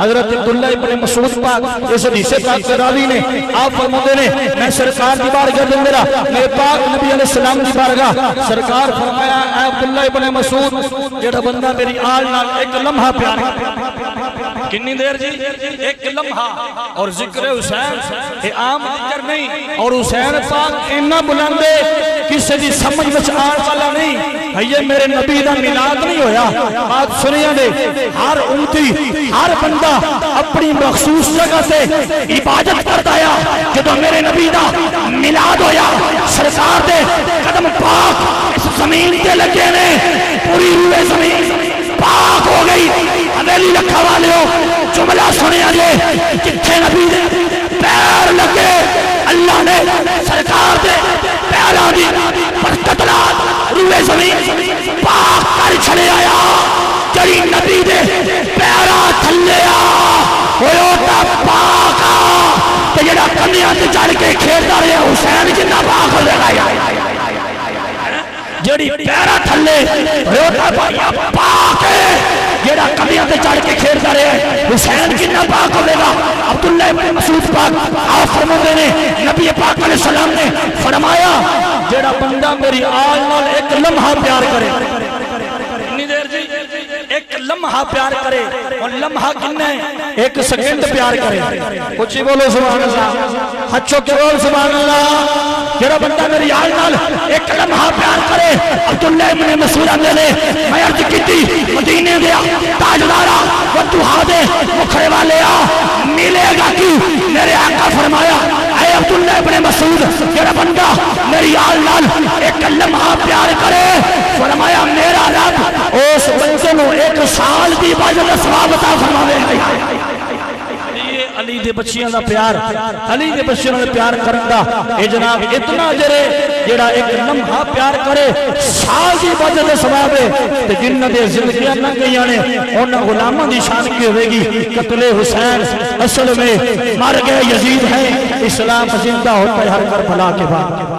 حضرت عبداللہ ابن مسعود پاک اس حدیث پاک کے راوی نے آپ فرماتے نے میں سرکار دی بارگاہ دے میرا میرے پاک نبی علیہ السلام دی بارگاہ سرکار فرمایا اے عبداللہ ابن مسعود جڑا بندہ میری آل نال ایک لمحہ پیار کتنی دیر جی ایک لمحہ اور ذکر حسین یہ عام ذکر نہیں اور حسین پاک اتنا بلند ہے کسی دی سمجھ وچ آن والا نہیں یہ میرے نبی دا میلاد نہیں ہویا بات سنیا دے ہر امتی ہر بندہ اپنی مخصوص جگہ سے عبادت کرتا ہے جدو میرے نبی دا میلاد ہویا سرکار دے قدم پاک اس زمین تے لگے نے پوری روئے زمین پاک ہو گئی حویلی رکھا والے ہو جملہ سنیا دے جتھے نبی دے پیر لگے اللہ نے سرکار دے پیران دی برکت رات روئے زمین پاک کر چھڑے آیا جڑی نبی دے پیران تھلے ہوتا پاکا کہ جڑا کنیاں تے چڑھ کے کھیلتا رہے حسین جنہ پاک ہو گیا جڑی پیرا تھلے ہوتا پاک ہے جڑا کنیاں تے چڑھ کے کھیلتا رہے حسین جنہ پاک ہو گا عبداللہ ابن مسعود پاک آپ فرماتے نے نبی پاک علیہ السلام نے فرمایا جڑا بندہ میری آل نال ایک لمحہ پیار کرے اتنی دیر جی ایک لمحہ پیار کرے اور لمحہ کتنا ہے ایک سیکنڈ پیار کرے کچھ ہی بولو سبحان اللہ ہچو کے بول سبحان اللہ جڑا بندہ میری آل نال ایک لمحہ پیار کرے عبداللہ ابن مسعود نے میں عرض کیتی مدینے دیا تاجدارا ودوہا دے مکھڑے والے ملے گا کی میرے آقا فرمایا اے عبداللہ ابن مسعود جڑا بندہ میری آل نال ایک لمحہ پیار کرے فرمایا میرا رب اس بندے نو ایک سال دی عبادت ثواب عطا فرماوے گا علی دے بچیاں دا پیار علی دے بچیاں دا پیار کرندا اے جناب اتنا جرے جڑا ایک لمحہ پیار کرے سال دی عبادت دا ثواب ہے تے جنہاں دے زندگیاں نہ گئیاں نے انہاں غلاماں دی شان کی ہوے گی قتل حسین اصل میں مر گئے یزید ہے اسلام زندہ ہوتا ہے ہر کربلا کے بعد